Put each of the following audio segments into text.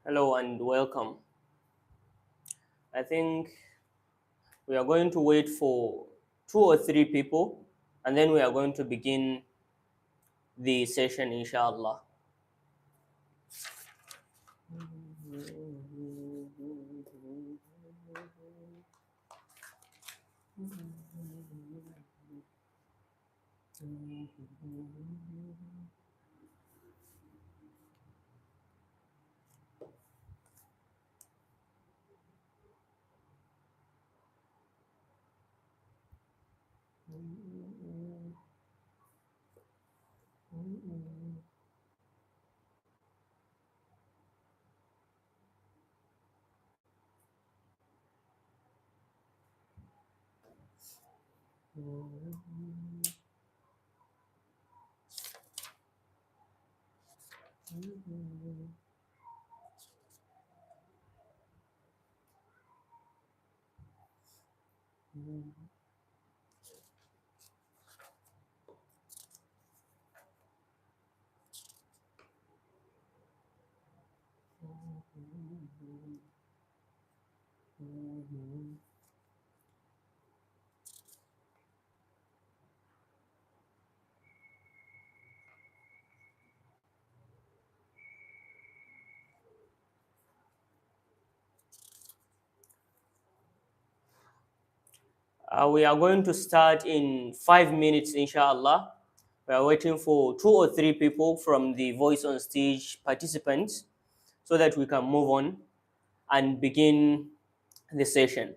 Hello and welcome. I think we are going to wait for 2 or 3 people and then we are going to begin the session, inshallah. We are going to start in 5 minutes, inshallah. We are waiting for 2 or 3 people from the Voice on Stage participants so that we can move on and begin the session.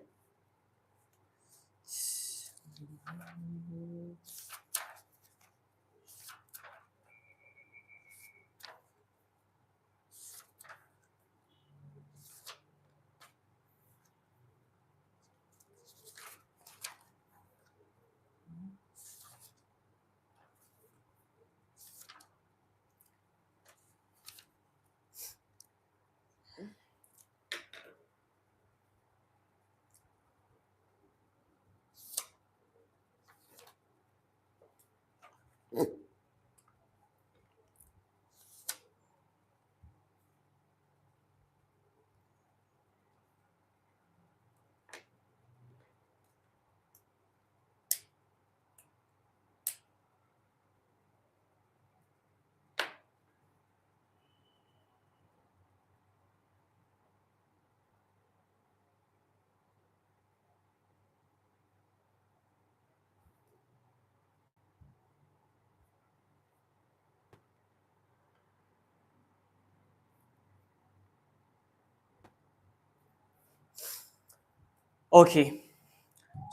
Okay,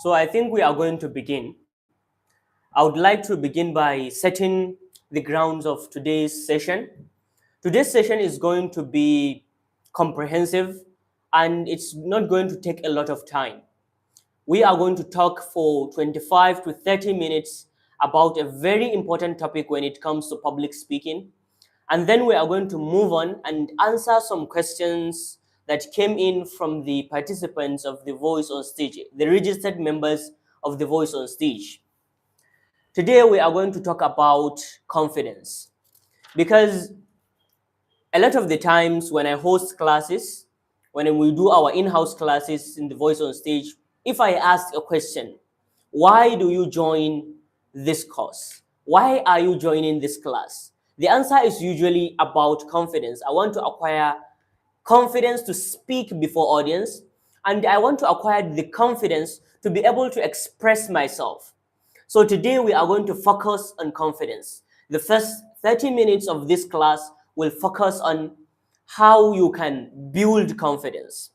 so I think we are going to begin. I would like to begin by setting the grounds of today's session. Today's session is going to be comprehensive and it's not going to take a lot of time. We are going to talk for 25 to 30 minutes about a very important topic when it comes to public speaking. And then we are going to move on and answer some questions that came in from the participants of the Voice on Stage, the registered members of the Voice on Stage. Today we are going to talk about confidence because a lot of the times when I host classes, when we do our in-house classes in the Voice on Stage, if I ask a question, why do you join this course? Why are you joining this class? The answer is usually about confidence. I want to acquire confidence to speak before audience, and I want to acquire the confidence to be able to express myself. So today we are going to focus on confidence. The first 30 minutes of this class will focus on how you can build confidence.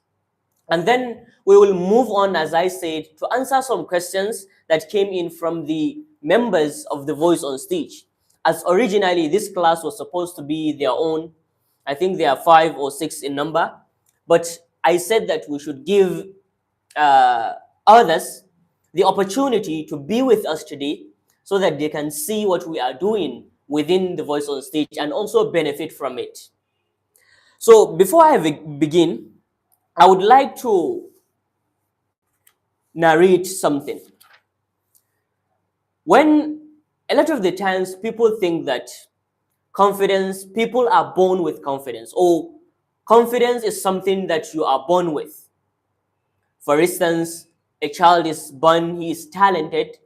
And then we will move on, as I said, to answer some questions that came in from the members of the Voice on Stage. As originally this class was supposed to be their own, I think there are 5 or 6 in number, but I said that we should give others the opportunity to be with us today so that they can see what we are doing within the Voice on Stage and also benefit from it. So before I begin, I would like to narrate something. When a lot of the times people think that people are born with confidence, or confidence is something that you are born with. For instance, a child is born, he is talented,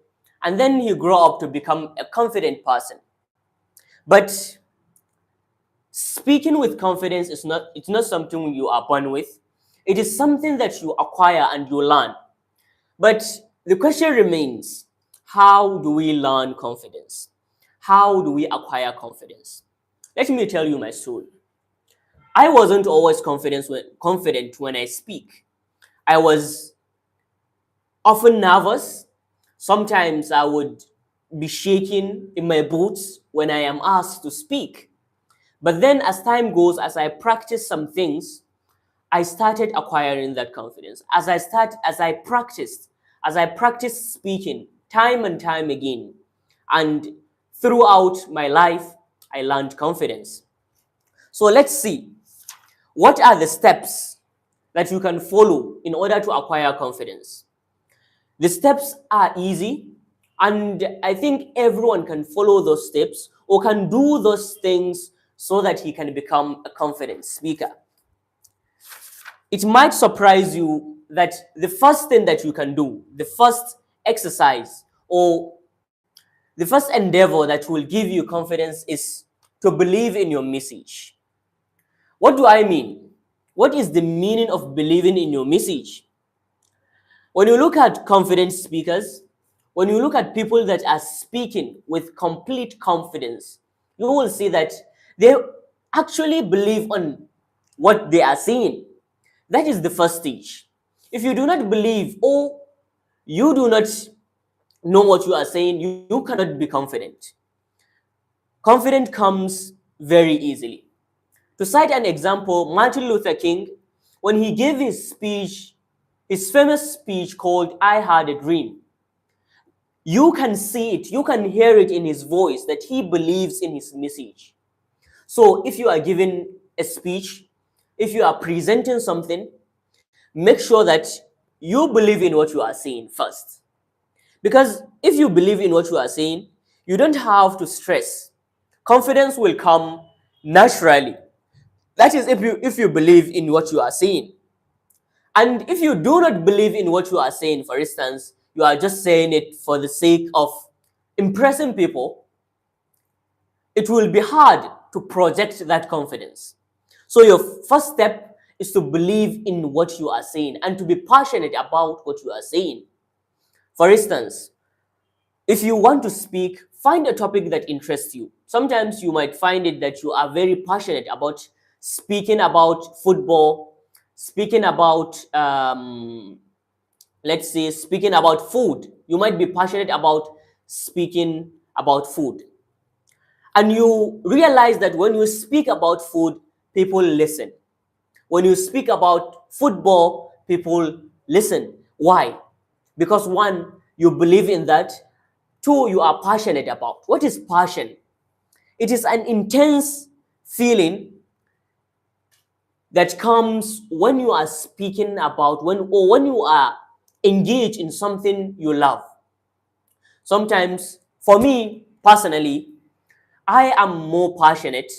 and then he grow up to become a confident person. But speaking with confidence it's not something you are born with. It is something that you acquire and you learn. But the question remains, how do we learn confidence? How do we acquire confidence? Let me tell you my story. I wasn't always confident when I speak. I was often nervous. Sometimes I would be shaking in my boots when I am asked to speak. But then as time goes, as I practice some things, I started acquiring that confidence. As I practiced speaking time and time again, and throughout my life, I learned confidence. So let's see, what are the steps that you can follow in order to acquire confidence? The steps are easy, and I think everyone can follow those steps or can do those things so that he can become a confident speaker. It might surprise you that the first thing that you can do, the first exercise or the first endeavor that will give you confidence is to believe in your message. What do I mean? What is the meaning of believing in your message? When you look at confident speakers, when you look at people that are speaking with complete confidence, you will see that they actually believe on what they are saying. That is the first stage. If you do not believe or you do not know what you are saying, you cannot be confident. Confidence comes very easily. To cite an example, Martin Luther King, when he gave his speech, his famous speech called I Had a Dream, you can see it, you can hear it in his voice that he believes in his message. So if you are giving a speech, if you are presenting something, make sure that you believe in what you are saying first. Because if you believe in what you are saying, you don't have to stress. Confidence will come naturally. That is if you believe in what you are saying. And if you do not believe in what you are saying, for instance, you are just saying it for the sake of impressing people, it will be hard to project that confidence. So your first step is to believe in what you are saying and to be passionate about what you are saying. For instance, if you want to speak, find a topic that interests you. Sometimes you might find it that you are very passionate about speaking about football, speaking about, let's say, speaking about food. You might be passionate about speaking about food. And you realize that when you speak about food, people listen. When you speak about football, people listen. Why? Because one, you believe in that. Two, you are passionate about. What is passion? It is an intense feeling that comes when you are speaking about, when you are engaged in something you love. Sometimes, for me personally, I am more passionate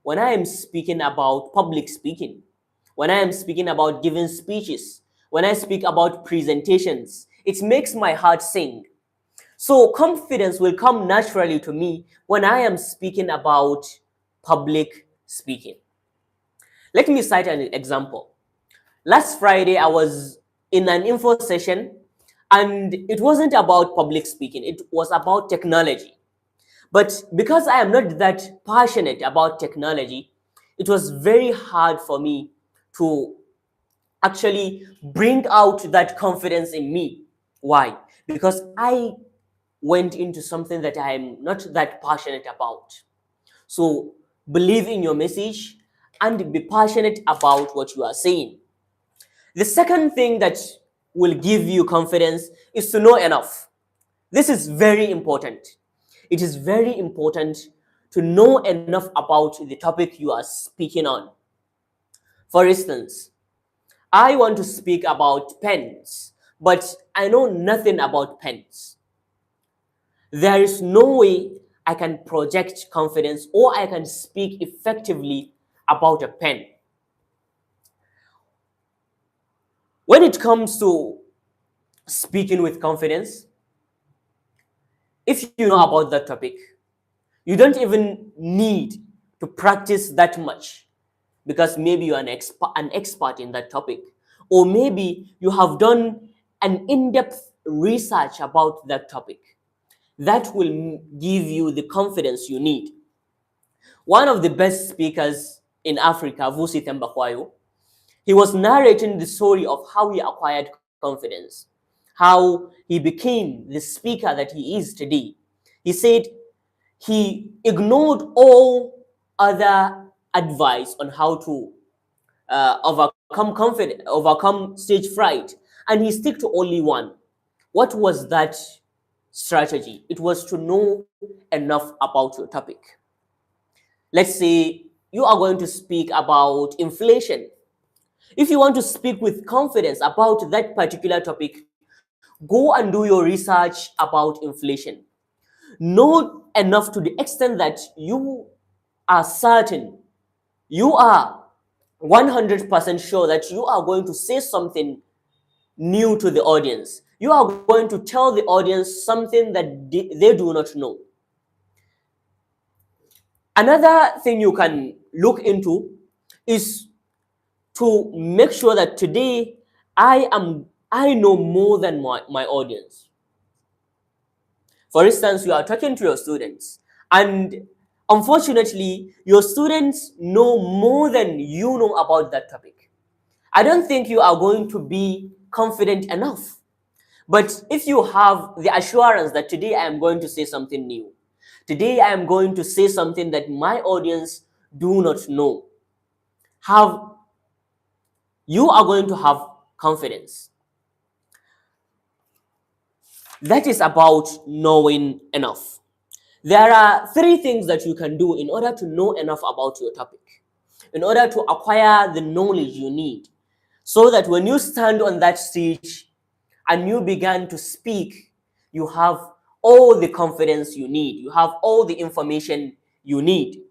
when I am speaking about public speaking, when I am speaking about giving speeches, when I speak about presentations. It makes my heart sing. So confidence will come naturally to me when I am speaking about public speaking. Let me cite an example. Last Friday, I was in an info session, and it wasn't about public speaking, it was about technology. But because I am not that passionate about technology, it was very hard for me to actually bring out that confidence in me. Why? Because I went into something that I am not that passionate about. So believe in your message and be passionate about what you are saying. The second thing that will give you confidence is to know enough. This is very important. It is very important to know enough about the topic you are speaking on. For instance, I want to speak about pens, but I know nothing about pens. There is no way I can project confidence or I can speak effectively about a pen. When it comes to speaking with confidence, if you know about that topic, you don't even need to practice that much because maybe you're an expert in that topic, or maybe you have done an in-depth research about that topic. That will give you the confidence you need. One of the best speakers in Africa, Vusi Thembakwayo, he was narrating the story of how he acquired confidence, how he became the speaker that he is today. He said he ignored all other advice on how to overcome stage fright, and he stick to only one. What was that strategy? It was to know enough about your topic. Let's say you are going to speak about inflation. If you want to speak with confidence about that particular topic, go and do your research about inflation. Know enough to the extent that you are certain, you are 100% sure that you are going to say something new to the audience. You are going to tell the audience something that they do not know. Another thing you can look into is to make sure that today I know more than my audience. For instance, you are talking to your students, and unfortunately, your students know more than you know about that topic. I don't think you are going to be confident enough. But if you have the assurance that today I am going to say something new, today I am going to say something that my audience do not know, have you are going to have confidence. That is about knowing enough. There are three things that you can do in order to know enough about your topic, in order to acquire the knowledge you need, so that when you stand on that stage and you begin to speak, you have all the confidence you need, you have all the information you need.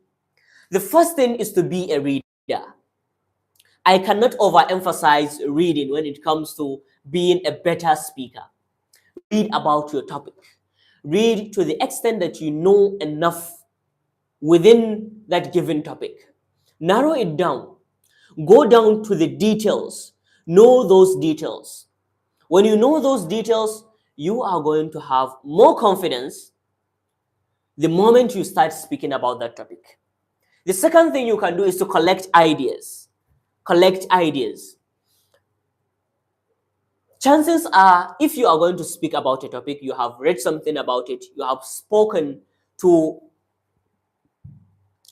The first thing is to be a reader. I cannot overemphasize reading when it comes to being a better speaker. Read about your topic. Read to the extent that you know enough within that given topic. Narrow it down. Go down to the details. Know those details. When you know those details, you are going to have more confidence the moment you start speaking about that topic. The second thing you can do is to collect ideas. Collect ideas. Chances are, if you are going to speak about a topic, you have read something about it, you have spoken to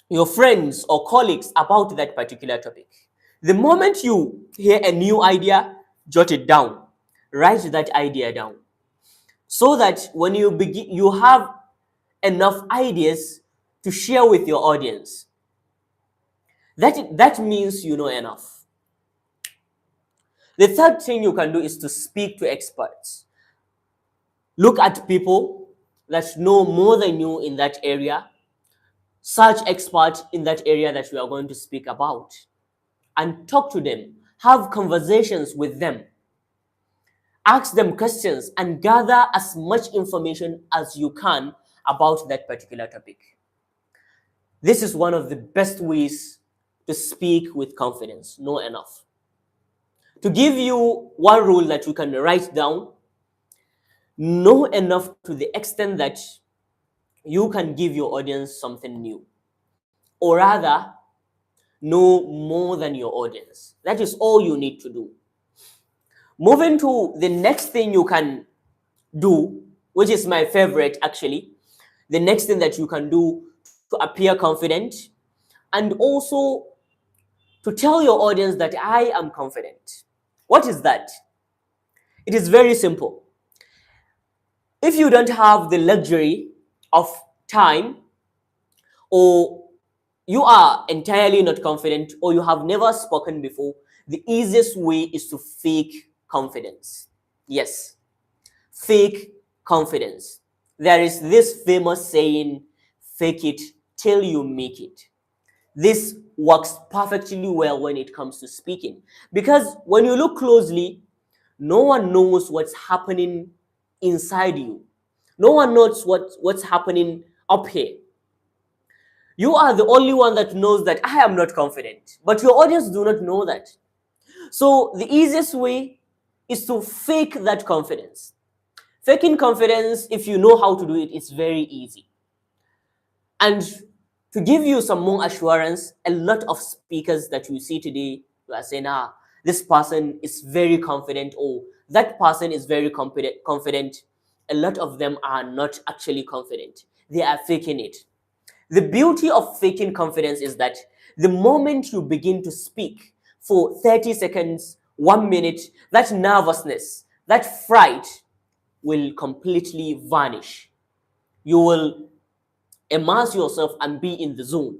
your friends or colleagues about that particular topic. The moment you hear a new idea, jot it down. Write that idea down. So that when you begin, you have enough ideas to share with your audience. That means you know enough. The third thing you can do is to speak to experts. Look at people that know more than you in that area. Search experts in that area that we are going to speak about and talk to them. Have conversations with them. Ask them questions and gather as much information as you can about that particular topic. This is one of the best ways to speak with confidence. Know enough. To give you one rule that you can write down, know enough to the extent that you can give your audience something new. Or rather, know more than your audience. That is all you need to do. Moving to the next thing you can do, which is my favorite actually, the next thing that you can do to appear confident and also to tell your audience that I am confident. What is that? It is very simple. If you don't have the luxury of time, or you are entirely not confident, or you have never spoken before, the easiest way is to fake confidence. Yes, fake confidence. There is this famous saying, fake it till you make it. This works perfectly well when it comes to speaking, because when you look closely, no one knows what's happening inside you. No one knows what's happening up here. You are the only one that knows that I am not confident, but your audience do not know that. So the easiest way is to fake that confidence. Faking confidence, if you know how to do it, it's very easy. And to give you some more assurance, a lot of speakers that you see today, you are saying, this person is very confident, or that person is very confident. A lot of them are not actually confident. They are faking it. The beauty of faking confidence is that the moment you begin to speak for 30 seconds, 1 minute, that nervousness, that fright will completely vanish. You will immerse yourself and be in the zone.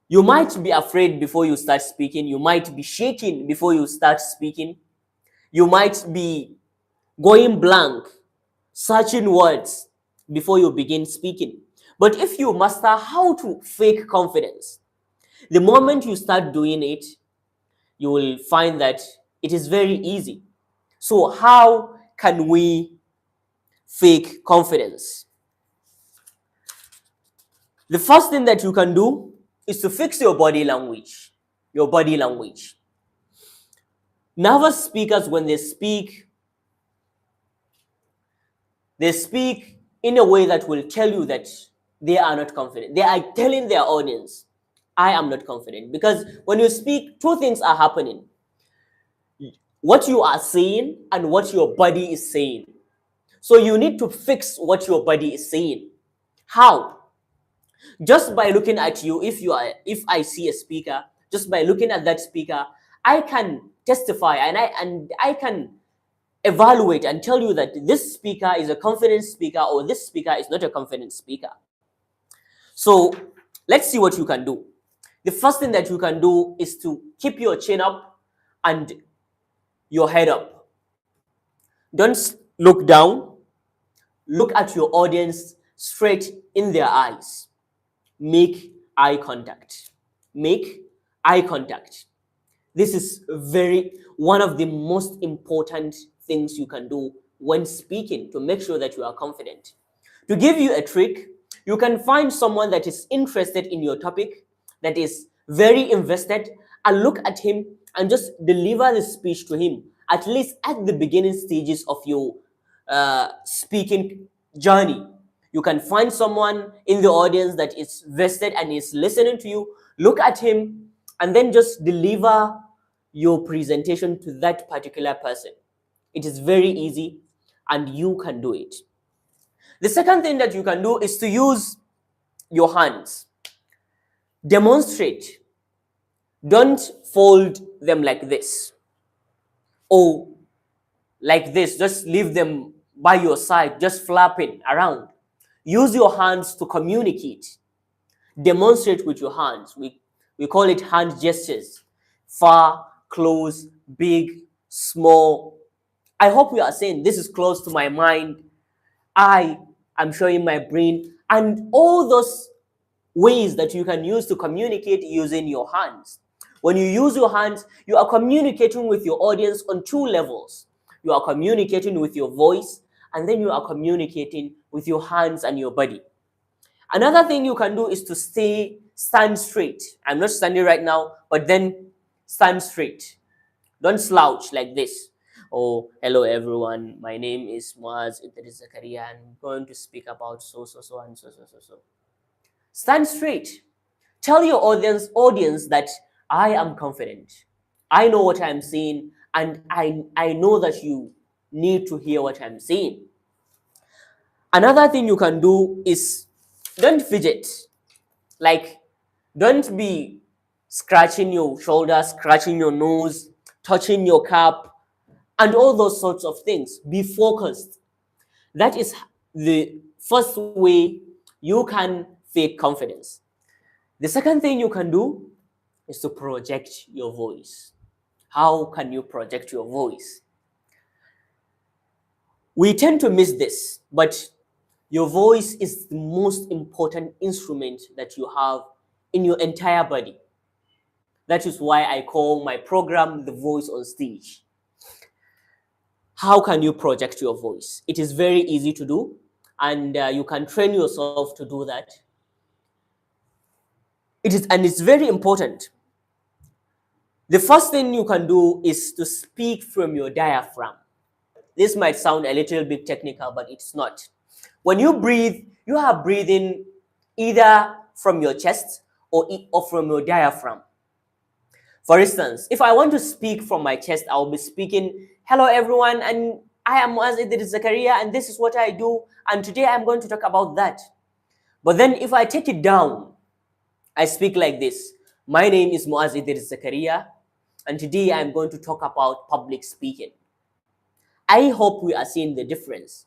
You might be afraid before you start speaking. You might be shaking before you start speaking. You might be going blank, searching words before you begin speaking. But if you master how to fake confidence, the moment you start doing it, you will find that it is very easy. So how can we fake confidence? The first thing that you can do is to fix your body language. Your body language. Nervous speakers, when they speak in a way that will tell you that they are not confident. They are telling their audience, I am not confident. Because when you speak, two things are happening. What you are saying and what your body is saying. So you need to fix what your body is saying. How? Just by looking at you, if I see a speaker, just by looking at that speaker, I can testify and I can evaluate and tell you that this speaker is a confident speaker or this speaker is not a confident speaker. So let's see what you can do. The first thing that you can do is to keep your chin up and your head up. Don't look down. Look at your audience straight in their eyes. Make eye contact. Make eye contact. This is one of the most important things you can do when speaking to make sure that you are confident. To give you a trick, you can find someone that is interested in your topic, that is very invested, and look at him and just deliver the speech to him, at least at the beginning stages of your speaking journey. You can find someone in the audience that is vested and is listening to you, look at him, and then just deliver your presentation to that particular person. It is very easy and you can do it. The second thing that you can do is to use your hands. Demonstrate. Don't fold them like this or like this. Just leave them by your side, just flapping around. Use your hands to communicate. Demonstrate with your hands. We call it hand gestures. Far, close, big, small. I hope you are saying this is close to my mind. I am showing my brain, and all those ways that you can use to communicate using your hands. When you use your hands, you are communicating with your audience on two levels. You are communicating with your voice, and then you are communicating with your hands and your body. Another thing you can do is to stay stand straight. I'm not standing right now, but then stand straight. Don't slouch like this. Oh, hello everyone. My name is Muaz Idris Zakaria, and I'm going to speak about so and so. Stand straight. Tell your audience that I am confident. I know what I'm saying, and I know that you need to hear what I'm saying. Another thing you can do is don't fidget. Like, don't be scratching your shoulder, scratching your nose, touching your cap, and all those sorts of things. Be focused. That is the first way you can fake confidence. The second thing you can do is to project your voice. How can you project your voice? We tend to miss this, but your voice is the most important instrument that you have in your entire body. That is why I call my program The Voice on Stage. How can you project your voice? It is very easy to do, and you can train yourself to do that. It's very important. The first thing you can do is to speak from your diaphragm. This might sound a little bit technical, but it's not. When you breathe, you are breathing either from your chest or from your diaphragm. For instance, if I want to speak from my chest, I'll be speaking, hello everyone, and I am Muaz Idris Zakaria, and this is what I do, and today I'm going to talk about that. But then if I take it down, I speak like this. My name is Muaz Idris Zakaria, and today I'm going to talk about public speaking. I hope we are seeing the difference.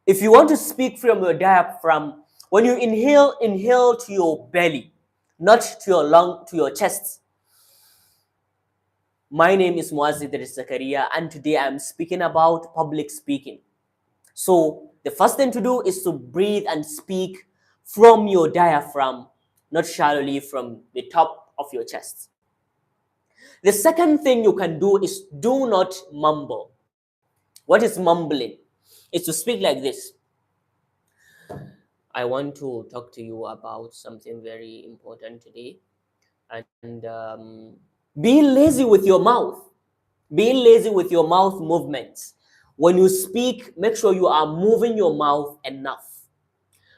If you want to speak from your diaphragm, when you inhale to your belly, not to your lung, to your chest. My name is Muaz Idris Zakaria, and today I'm speaking about public speaking. So the first thing to do is to breathe and speak from your diaphragm, not shallowly from the top of your chest. The second thing you can do is do not mumble. What is mumbling? It's to speak like this. I want to talk to you about something very important today. And be lazy with your mouth. Be lazy with your mouth movements. When you speak, make sure you are moving your mouth enough.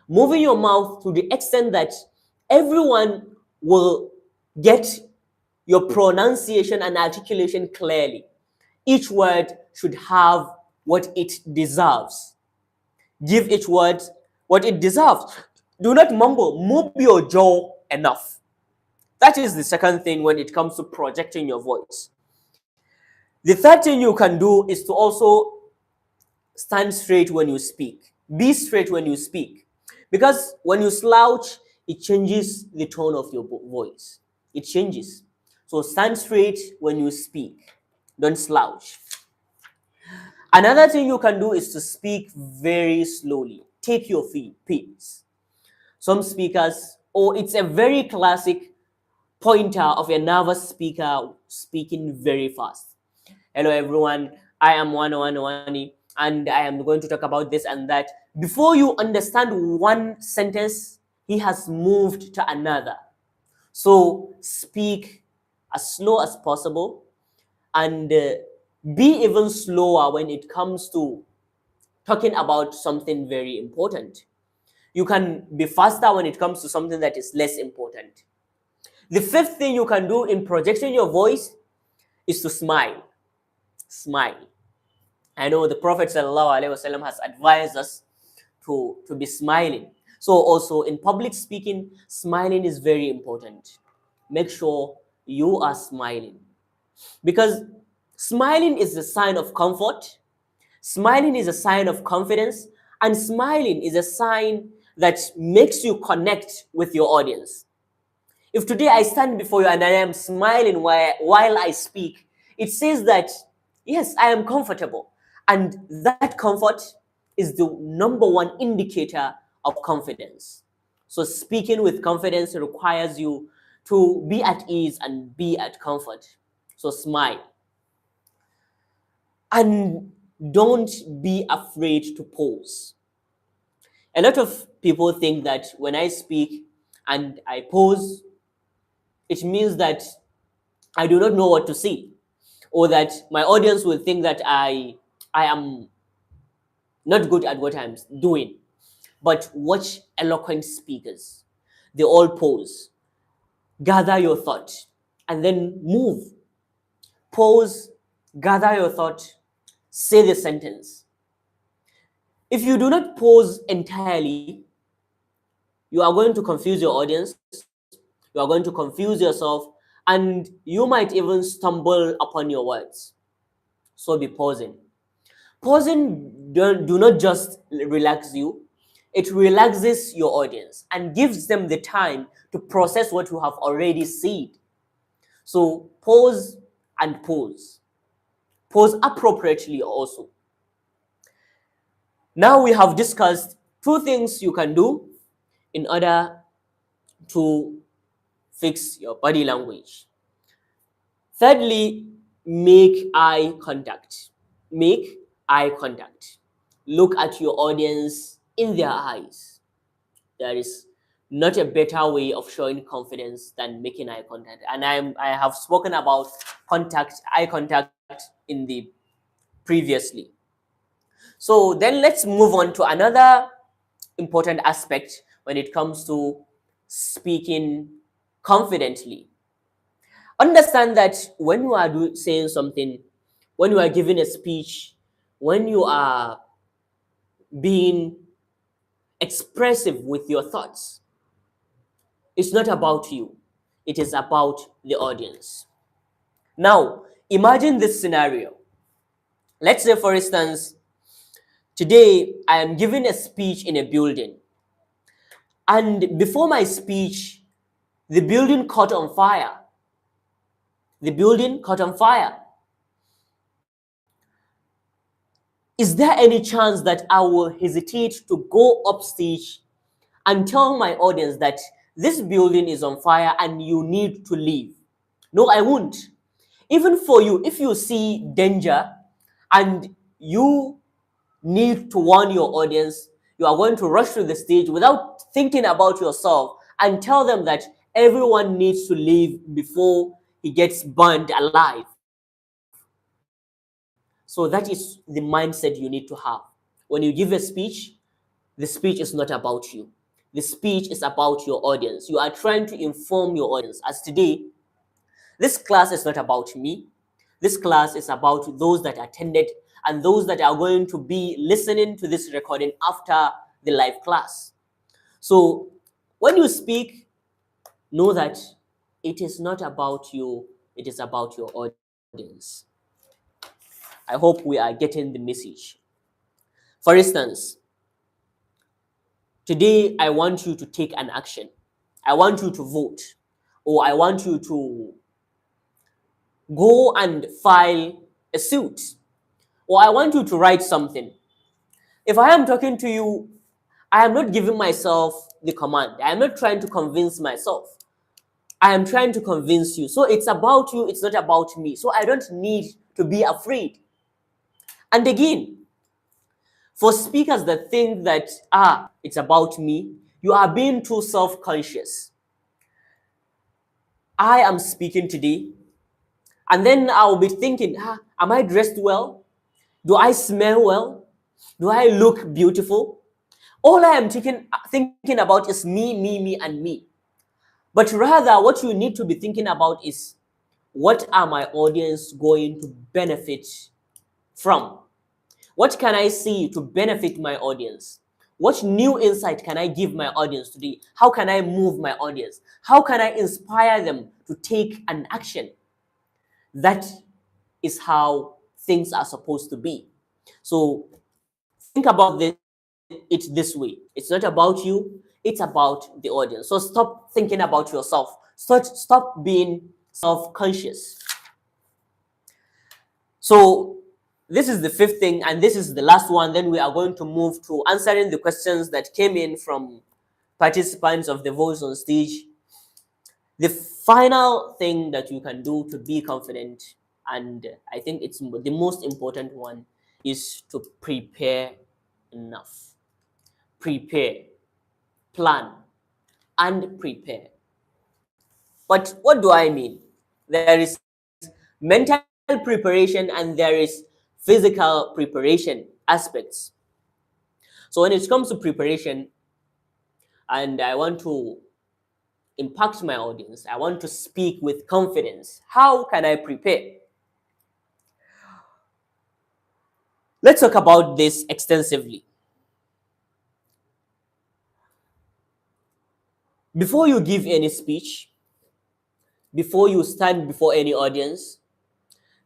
Moving your mouth to the extent that everyone will get your pronunciation and articulation clearly. Each word should have what it deserves. Give each word what it deserves. Do not mumble. Move your jaw enough. That is the second thing when it comes to projecting your voice. The third thing you can do is to also stand straight when you speak. Be straight when you speak. Because when you slouch, it changes the tone of your voice. It changes. So stand straight when you speak. Don't slouch. Another thing you can do is to speak very slowly. Take your pace. Some speakers, or it's a very classic pointer of a nervous speaker speaking very fast. Hello everyone, I am Wani, and I am going to talk about this and that. Before you understand one sentence, he has moved to another. So speak as slow as possible, and be even slower when it comes to talking about something very important. You can be faster when it comes to something that is less important. The fifth thing you can do in projecting your voice is to smile. Smile. I know the Prophet ﷺ has advised us to be smiling. So also in public speaking, smiling is very important. Make sure you are smiling. Because smiling is a sign of comfort. Smiling is a sign of confidence. And smiling is a sign that makes you connect with your audience. If today I stand before you and I am smiling while I speak, it says that, yes, I am comfortable. And that comfort is the number one indicator of confidence. So speaking with confidence requires you to be at ease and be at comfort. So smile. And don't be afraid to pause. A lot of people think that when I speak, and I pause, it means that I do not know what to say, or that my audience will think that I am not good at what I'm doing. But watch eloquent speakers. They all pause, gather your thought, and then move. Pause, gather your thought, say the sentence. If you do not pause entirely, you are going to confuse your audience, you are going to confuse yourself, and you might even stumble upon your words. So be pausing. Pausing do not just relax you, it relaxes your audience and gives them the time to process what you have already said. So pause and pause. Pause appropriately also. Now we have discussed two things you can do in order to fix your body language. Thirdly, make eye contact. Make eye contact. Look at your audience in their eyes. There is not a better way of showing confidence than making eye contact. And I have spoken about eye contact in the previously. So then let's move on to another important aspect when it comes to speaking confidently. Understand that when you are saying something, when you are giving a speech, when you are being expressive with your thoughts, it's not about you, it is about the audience. Now, imagine this scenario. Let's say, for instance, today I am giving a speech in a building, and before my speech, the building caught on fire. The building caught on fire. Is there any chance that I will hesitate to go upstage and tell my audience that this building is on fire and you need to leave? No, I won't. Even for you, if you see danger and you need to warn your audience, you are going to rush to the stage without thinking about yourself and tell them that everyone needs to leave before he gets burned alive. So that is the mindset you need to have. When you give a speech, the speech is not about you. The speech is about your audience. You are trying to inform your audience. As today, this class is not about me. This class is about those that attended and those that are going to be listening to this recording after the live class. So when you speak, know that it is not about you, it is about your audience. I hope we are getting the message. For instance, today I want you to take an action. I want you to vote, or I want you to go and file a suit, or I want you to write something. If I am talking to you, I am not giving myself the command. I am not trying to convince myself. I am trying to convince you. So it's about you, it's not about me. So I don't need to be afraid. And again, for speakers that think that, it's about me, you are being too self-conscious. I am speaking today, and then I'll be thinking, am I dressed well? Do I smell well? Do I look beautiful? All I am thinking about is me, and me. But rather, what you need to be thinking about is, what are my audience going to benefit from? What can I see to benefit my audience? What new insight can I give my audience today? How can I move my audience? How can I inspire them to take an action? That is how things are supposed to be. So think about it this way. It's not about you, it's about the audience. So stop thinking about yourself. Stop being self-conscious. So this is the fifth thing, and this is the last one. Then we are going to move to answering the questions that came in from participants of the Voice on Stage. The final thing that you can do to be confident, and I think it's the most important one, is to prepare enough. Prepare, plan, and prepare. But what do I mean? There is mental preparation and there is physical preparation aspects. So when it comes to preparation, and I want to impact my audience, I want to speak with confidence. How can I prepare? Let's talk about this extensively. Before you give any speech, before you stand before any audience,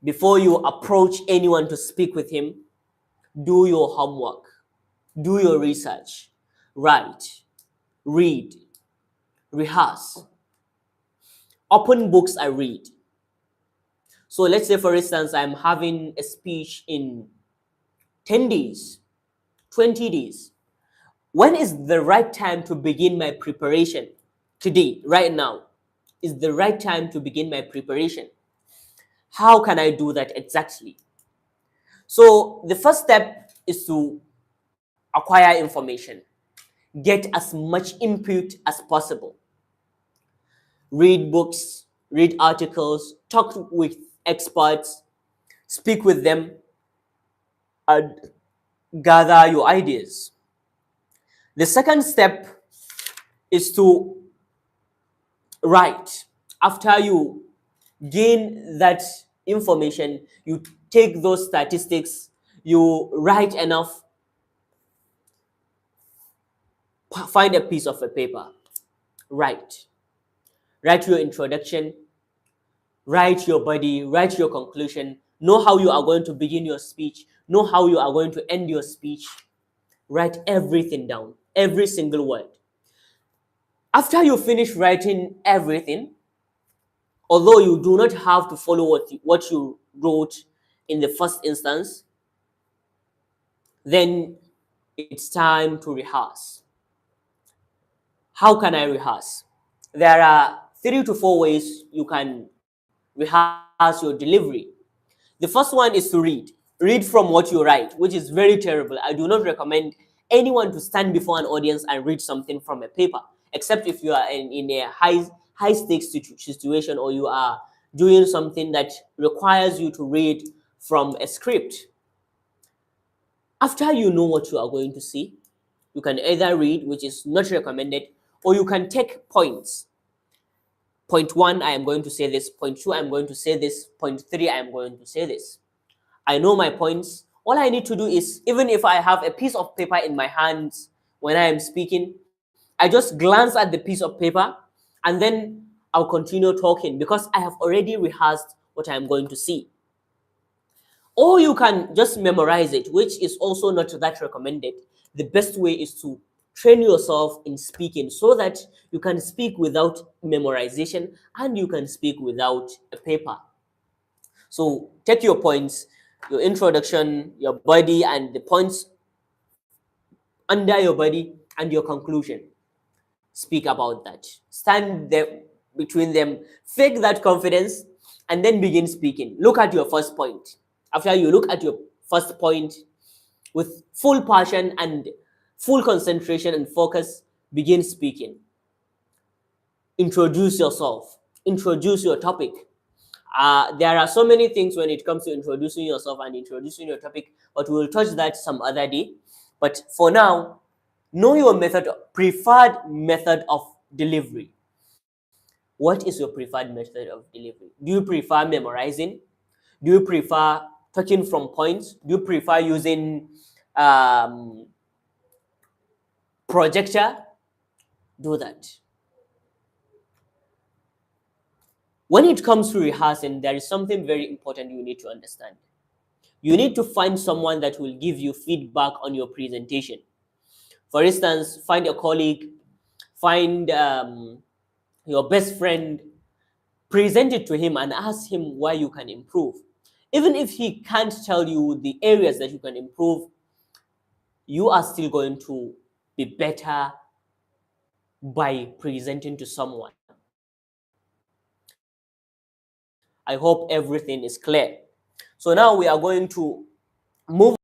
before you approach anyone to speak with him, do your homework, do your research, write, read, rehearse, open books and read. So let's say, for instance, I'm having a speech in 10 days, 20 days. When is the right time to begin my preparation? Today, right now, is the right time to begin my preparation. How can I do that exactly? So the first step is to acquire information. Get as much input as possible. Read books, read articles, talk with experts, speak with them, and gather your ideas. The second step is to write. After you gain that information, you take those statistics, you write enough, find a piece of a paper, write. Write your introduction, write your body, write your conclusion, know how you are going to begin your speech, know how you are going to end your speech. Write everything down, every single word. After you finish writing everything, although you do not have to follow what you wrote in the first instance, then it's time to rehearse. How can I rehearse? There are 3 to 4 ways you can rehearse your delivery. The first one is to read. Read from what you write, which is very terrible. I do not recommend anyone to stand before an audience and read something from a paper, except if you are in a high stakes situation, or you are doing something that requires you to read from a script. After you know what you are going to see, you can either read, which is not recommended, or you can take points. Point 1, I am going to say this. Point 2, I am going to say this. Point 3, I am going to say this. I know my points. All I need to do is, even if I have a piece of paper in my hands when I am speaking, I just glance at the piece of paper and then I'll continue talking because I have already rehearsed what I am going to see. Or you can just memorize it, which is also not that recommended. The best way is to train yourself in speaking so that you can speak without memorization and you can speak without a paper. So take your points, your introduction, your body, and the points under your body, and your conclusion. Speak about that. Stand there between them, fake that confidence, and then begin speaking. Look at your first point. After you look at your first point with full passion and full concentration and focus, begin speaking. Introduce yourself, introduce your topic. There are so many things when it comes to introducing yourself and introducing your topic, but we will touch that some other day. But for now, know your preferred method of delivery. What is your preferred method of delivery? Do you prefer memorizing? Do you prefer talking from points? Do you prefer using projector? Do that. When it comes to rehearsing, there is something very important you need to understand. You need to find someone that will give you feedback on your presentation. For instance, find a colleague, find your best friend, present it to him and ask him why you can improve. Even if he can't tell you the areas that you can improve, you are still going to be better by presenting to someone. I hope everything is clear. So now we are going to move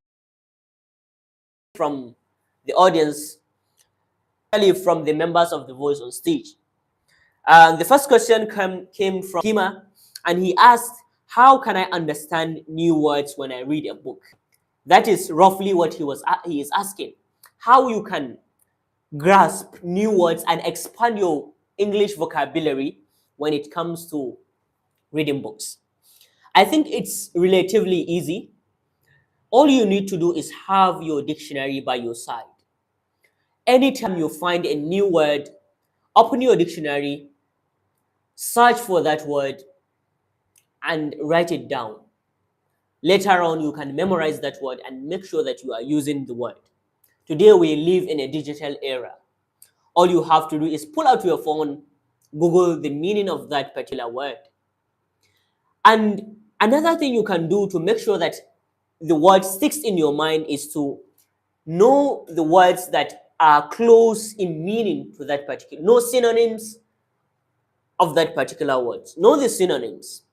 from the audience from the members of the Voice on Stage. The first question came from Kima, and he asked, how can I understand new words when I read a book? That is roughly what he is asking. How you can grasp new words and expand your English vocabulary when it comes to reading books. I think it's relatively easy. All you need to do is have your dictionary by your side. Anytime you find a new word, open your dictionary, search for that word, and write it down. Later on, you can memorize that word and make sure that you are using the word. Today, we live in a digital era. All you have to do is pull out your phone, Google the meaning of that particular word. And another thing you can do to make sure that the word sticks in your mind is to know the words that are close in meaning to that particular, know synonyms of that particular word. Know the synonyms.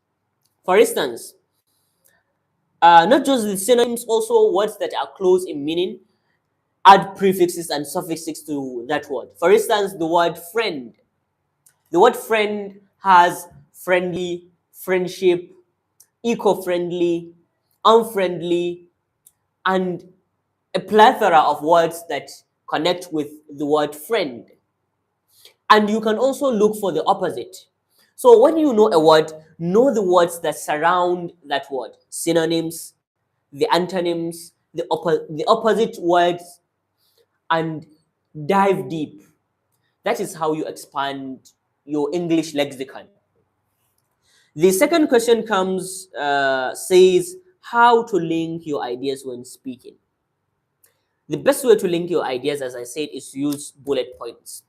For instance, not just the synonyms, also words that are close in meaning, add prefixes and suffixes to that word. For instance, the word friend. The word friend has friendly, friendship, eco-friendly, unfriendly, and a plethora of words that connect with the word friend. And you can also look for the opposite. So when you know a word, know the words that surround that word, synonyms, the antonyms, the opposite words, and dive deep. That is how you expand your English lexicon. The second question says, how to link your ideas when speaking. The best way to link your ideas, as I said, is to use bullet points.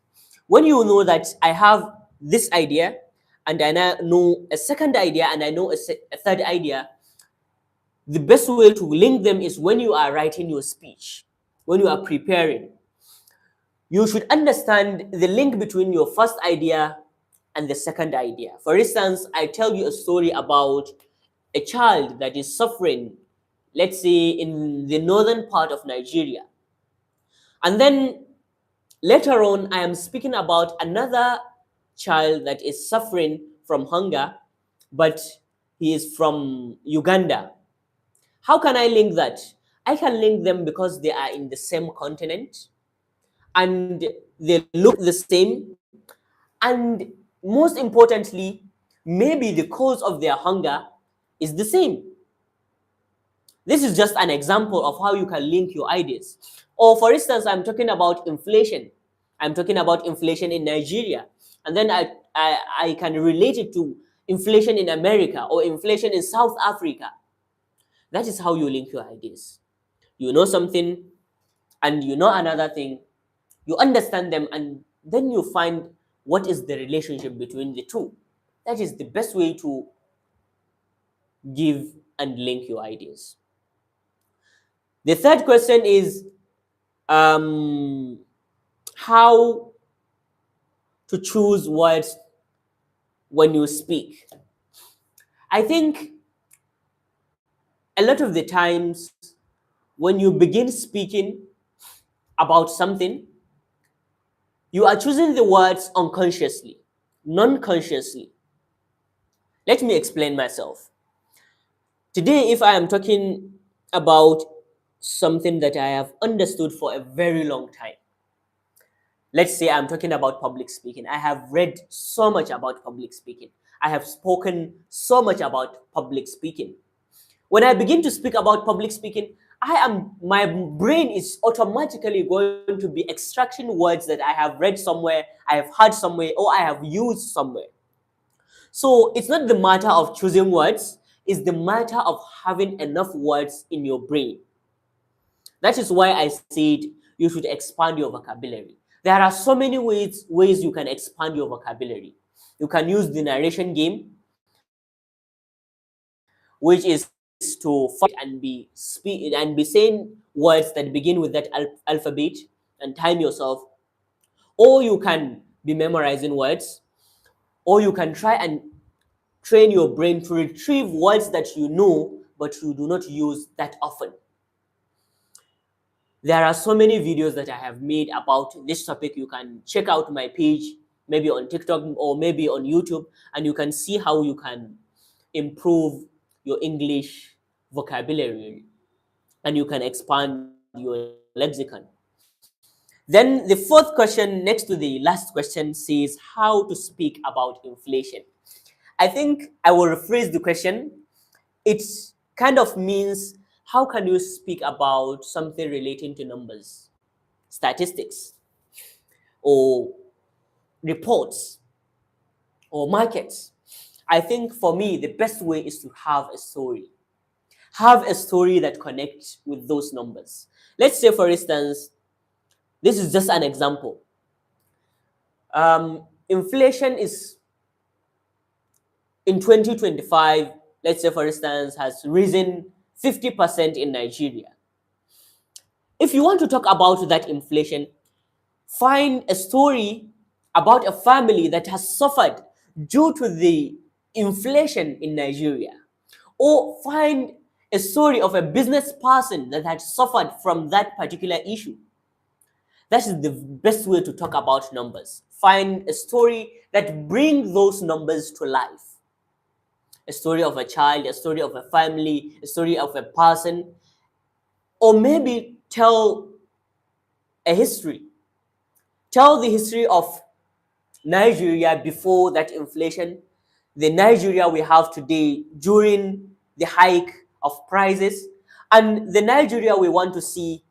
When you know that I have this idea, and I know a second idea, and I know a third idea, the best way to link them is when you are writing your speech, when you are preparing. You should understand the link between your first idea and the second idea. For instance, I tell you a story about a child that is suffering, let's say, in the northern part of Nigeria. And then later on, I am speaking about another child that is suffering from hunger, but he is from Uganda. How can I link that? I can link them because they are in the same continent and they look the same. And most importantly, maybe the cause of their hunger is the same. This is just an example of how you can link your ideas. Or for instance, I'm talking about inflation. I'm talking about inflation in Nigeria. And then I can relate it to inflation in America or inflation in South Africa. That is how you link your ideas. You know something and you know another thing. You understand them and then you find what is the relationship between the two. That is the best way to give and link your ideas. The third question is how to choose words when you speak. I think a lot of the times when you begin speaking about something, you are choosing the words unconsciously, non-consciously. Let me explain myself. Today, if I am talking about something that I have understood for a very long time, let's say I'm talking about public speaking. I have read so much about public speaking. I have spoken so much about public speaking. When I begin to speak about public speaking, my brain is automatically going to be extracting words that I have read somewhere, I have heard somewhere, or I have used somewhere. So it's not the matter of choosing words, it's the matter of having enough words in your brain. That is why I said you should expand your vocabulary. There are so many ways you can expand your vocabulary. You can use the narration game, which is to fight and be saying words that begin with that alphabet and time yourself. Or you can be memorizing words, or you can try and train your brain to retrieve words that you know but you do not use that often. There are so many videos that I have made about this topic. You can check out my page, maybe on TikTok or maybe on YouTube, and you can see how you can improve your English vocabulary and you can expand your lexicon. Then the fourth question next to the last question says how to speak about inflation. I think I will rephrase the question. It kind of means how can you speak about something relating to numbers, statistics, or reports, or markets. I think for me, the best way is to have a story. Have a story that connects with those numbers. Let's say, for instance, this is just an example. Inflation is in 2025, let's say, for instance, has risen 50% in Nigeria. If you want to talk about that inflation, find a story about a family that has suffered due to the inflation in Nigeria. Or find a story of a business person that had suffered from that particular issue. That is the best way to talk about numbers. Find a story that brings those numbers to life. A story of a child, a story of a family, a story of a person, or maybe tell a history. Tell the history of Nigeria before that inflation, the Nigeria we have today during the hike of prices, and the Nigeria we want to see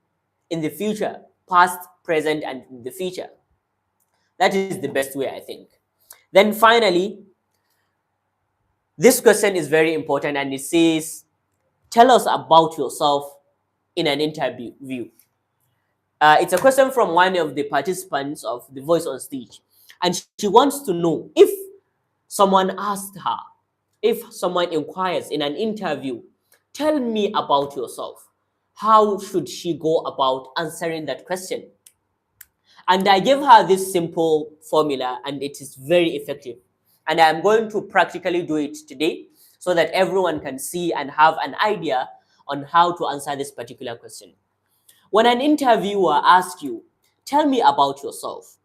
in the future, past, present, and in the future. That is the best way, I think. Then finally, this question is very important and it says, tell us about yourself in an interview. It's a question from one of the participants of The Voice on Stage. And she wants to know if someone asked her, if someone inquires in an interview, tell me about yourself. How should she go about answering that question? And I gave her this simple formula and it is very effective. And I'm going to practically do it today so that everyone can see and have an idea on how to answer this particular question. When an interviewer asks you, tell me about yourself,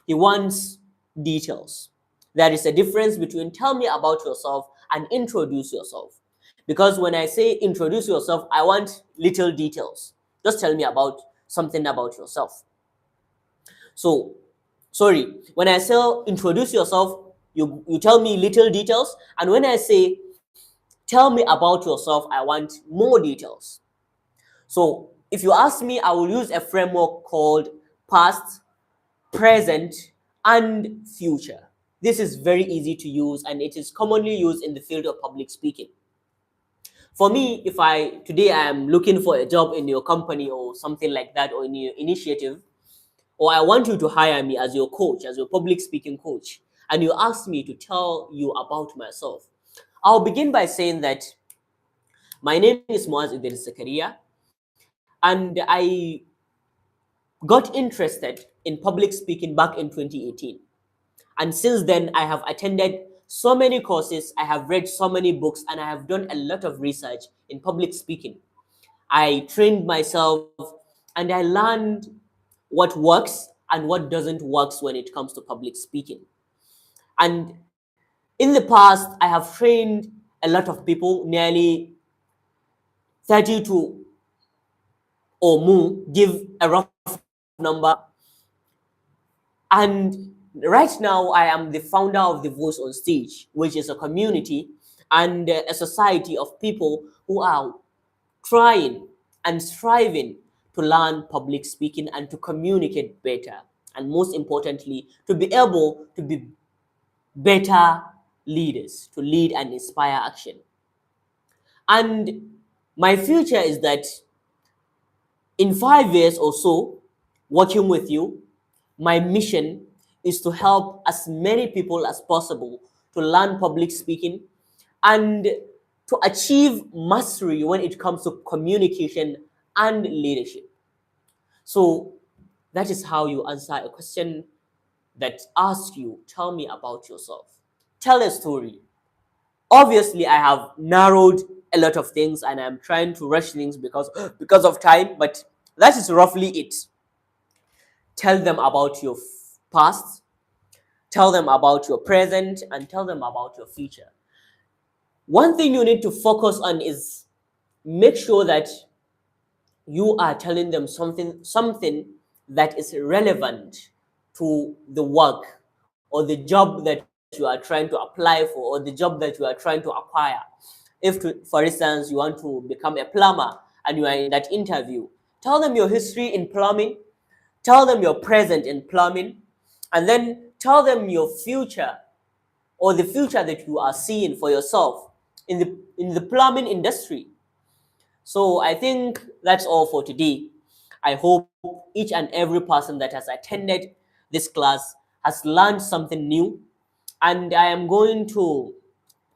he wants details. There is a difference between tell me about yourself and introduce yourself. Because when I say introduce yourself, I want little details. Just tell me about something about yourself. So, sorry, when I say introduce yourself, you tell me little details. And when I say tell me about yourself, I want more details. So, if you ask me, I will use a framework called past, present, and future. This is very easy to use and it is commonly used in the field of public speaking. For me, if today I am looking for a job in your company or something like that, or in your initiative, or I want you to hire me as your coach, as your public speaking coach, and you ask me to tell you about myself, I'll begin by saying that my name is Muaz Idris Zakaria, and I got interested in public speaking back in 2018. And since then, I have attended so many courses, I have read so many books, and I have done a lot of research in public speaking. I trained myself and I learned what works and what doesn't work when it comes to public speaking. And in the past, I have trained a lot of people, nearly 32 or more, give a rough number. And right now, I am the founder of The Voice on Stage, which is a community and a society of people who are trying and striving to learn public speaking and to communicate better. And most importantly, to be able to be better leaders, to lead and inspire action. And my future is that in 5 years or so, working with you, my mission is to help as many people as possible to learn public speaking and to achieve mastery when it comes to communication and leadership. So that is how you answer a question that asks you, tell me about yourself. Tell a story. Obviously, I have narrowed a lot of things and I'm trying to rush things because of time, but That is roughly it. Tell them about your past, tell them about your present, and tell them about your future. One thing you need to focus on is make sure that you are telling them something that is relevant to the work or the job that you are trying to apply for or the job that you are trying to acquire. If for instance you want to become a plumber and you are in that interview, tell them your history in plumbing, tell them your present in plumbing, and then tell them your future or the future that you are seeing for yourself in the plumbing industry. So I think that's all for today. I hope each and every person that has attended this class has learned something new. And I am going to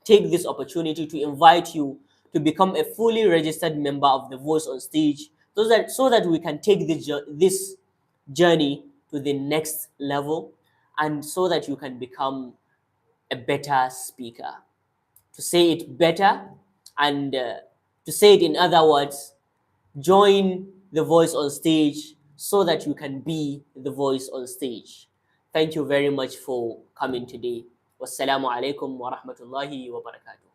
take this opportunity to invite you to become a fully registered member of the Voice on Stage so that we can take this journey to the next level and so that you can become a better speaker. To say it better and to say it in other words, join the Voice on Stage so that you can be the voice on stage. Thank you very much for coming today. Wassalamu alaikum wa rahmatullahi wa barakatuh.